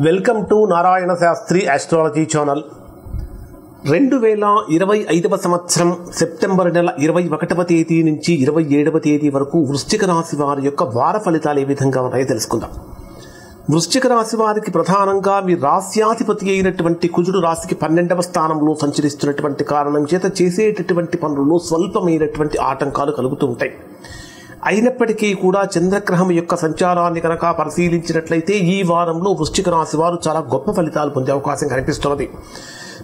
Welcome to Narayana Shastri astrology channel. 2025వ సంవత్సరం September నెల 21వ తేదీ నుంచి 27వ తేదీ వరకు వృశ్చిక రాశి వారి యొక్క వార ఫలితాలు ఏ విధంగా ఉన్నాయో తెలుసుకుందాం. వృశ్చిక రాశి వారికి ప్రధానంగా మీ రాశ్యాధిపతి అయినటువంటి కుజుడు రాశికి 12వ స్థానంలో సంచరిస్తున్నటువంటి కారణం చేత చేసేటటువంటి పనుల్లో స్వల్పమైనటువంటి ఆటంకాలు కలుగుతూ ఉంటాయి. అయినప్పటికీ కూడా చంద్రగ్రహం యొక్క సంచారాన్ని కనుక పరిశీలించినట్లయితే ఈ వారంలో వృశ్చిక రాశి వారు చాలా గొప్ప ఫలితాలు పొందే అవకాశం కనిపిస్తున్నది.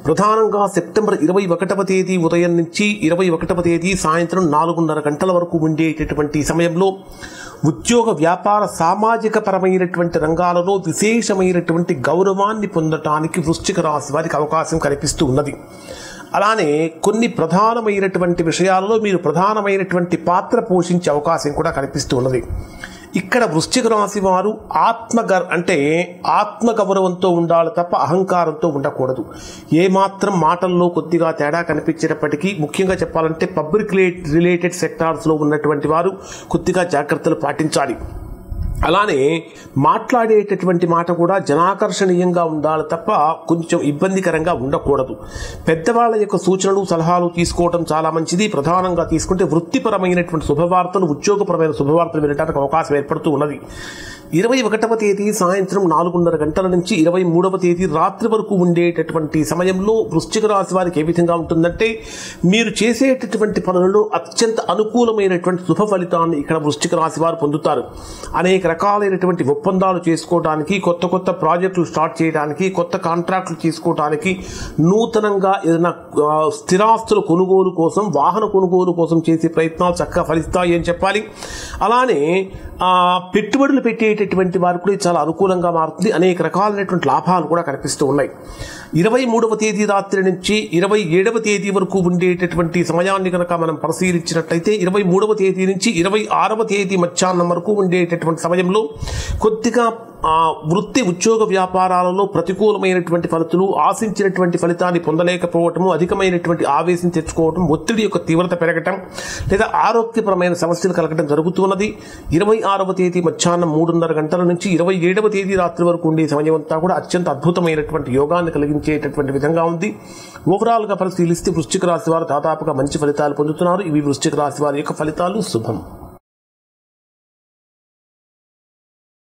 ప్రధానంగా సెప్టెంబర్ 21వ తేదీ ఉదయం నుంచి 21వ తేదీ సాయంత్రం 4:30 గంటల వరకు ఉండేటటువంటి సమయంలో ఉద్యోగ వ్యాపార సామాజిక పరమైనటువంటి రంగాలలో విశేషమైనటువంటి గౌరవాన్ని పొందటానికి వృశ్చిక రాశి వారికి అవకాశం కనిపిస్తూ ఉన్నది. అలానే కొన్ని ప్రధానమైనటువంటి విషయాలలో మీరు ప్రధానమైనటువంటి పాత్ర పోషించే అవకాశం కూడా కనిపిస్తూ ఉన్నది. ఇక్కడ వృశ్చిక రాశి వారు ఆత్మగౌరవంతో ఉండాలి తప్ప అహంకారంతో ఉండకూడదు. ఏమాత్రం మాటల్లో కొద్దిగా తేడా కనిపించినప్పటికీ ముఖ్యంగా చెప్పాలంటే పబ్లిక్ రిలేటెడ్ సెక్టార్స్లో ఉన్నటువంటి వారు కొద్దిగా జాగ్రత్తలు పాటించాలి. అలానే మాట్లాడేటటువంటి మాట కూడా జనాకర్షణీయంగా ఉండాలి తప్ప కొంచెం ఇబ్బందికరంగా ఉండకూడదు. పెద్దవాళ్ళ యొక్క సూచనలు సలహాలు తీసుకోవడం చాలా మంచిది. ప్రధానంగా తీసుకుంటే వృత్తిపరమైనటువంటి శుభవార్తలు, ఉద్యోగపరమైన శుభవార్తలు వినడానికి అవకాశం ఏర్పడుతూ ఉన్నది. 21వ తేదీ సాయంత్రం 4:30 గంటల నుంచి 23వ తేదీ రాత్రి వరకు ఉండేటటువంటి సమయంలో వృశ్చిక రాశి వారికి ఏ విధంగా ఉంటుందంటే మీరు చేసేటటువంటి పనులలో అత్యంత అనుకూలమైనటువంటి శుభ ఫలితాన్ని ఇక్కడ వృశ్చిక రాశి వారు పొందుతారు. అనేక రకాలైనటువంటి ఒప్పందాలు చేసుకోవడానికి, కొత్త ప్రాజెక్టులు స్టార్ట్ చేయడానికి, కొత్త కాంట్రాక్టులు తీసుకోవడానికి, నూతనంగా ఏదైనా స్థిరాస్తుల కొనుగోలు కోసం, వాహన కొనుగోలు కోసం చేసే ప్రయత్నాలు చక్కగా ఫలిస్తాయి అని చెప్పాలి. అలానే పెట్టుబడులు పెట్టేటటువంటి వారికి కూడా చాలా అనుకూలంగా మారుతుంది. అనేక రకాలైనటువంటి లాభాలు కూడా కనిపిస్తూ ఉన్నాయి. 23వ తేదీ రాత్రి నుంచి 27వ తేదీ వరకు ఉండేటటువంటి సమయాన్ని కనుక మనం పరిశీలించినట్లయితే 23వ తేదీ నుంచి 26వ తేదీ మధ్యాహ్నం వరకు ఉండేటటువంటి సమయంలో కొద్దిగా వృత్తి ఉద్యోగ వ్యాపారాలలో ప్రతికూలమైనటువంటి ఫలితాలు, ఆశించినటువంటి ఫలితాన్ని పొందలేకపోవటము, అధికమైనటువంటి ఆవేశం తెచ్చుకోవటం, ఒత్తిడి యొక్క తీవ్రత పెరగటం లేదా ఆరోగ్యపరమైన సమస్యలు కలగటం జరుగుతున్నది. 26వ తేదీ మధ్యాహ్నం 3:30 గంటల నుంచి 27వ తేదీ రాత్రి వరకు ఉండే సమయం అంతా కూడా అత్యంత అద్భుతమైనటువంటి యోగాన్ని కలిగించేటటువంటి విధంగా ఉంది. ఓవరాల్గా పరిశీలిస్తే వృశ్చిక రాశి వారు దాదాపుగా మంచి ఫలితాలు పొందుతున్నారు. ఇవి వృశ్చిక రాశి వారి యొక్క ఫలితాలు. శుభం.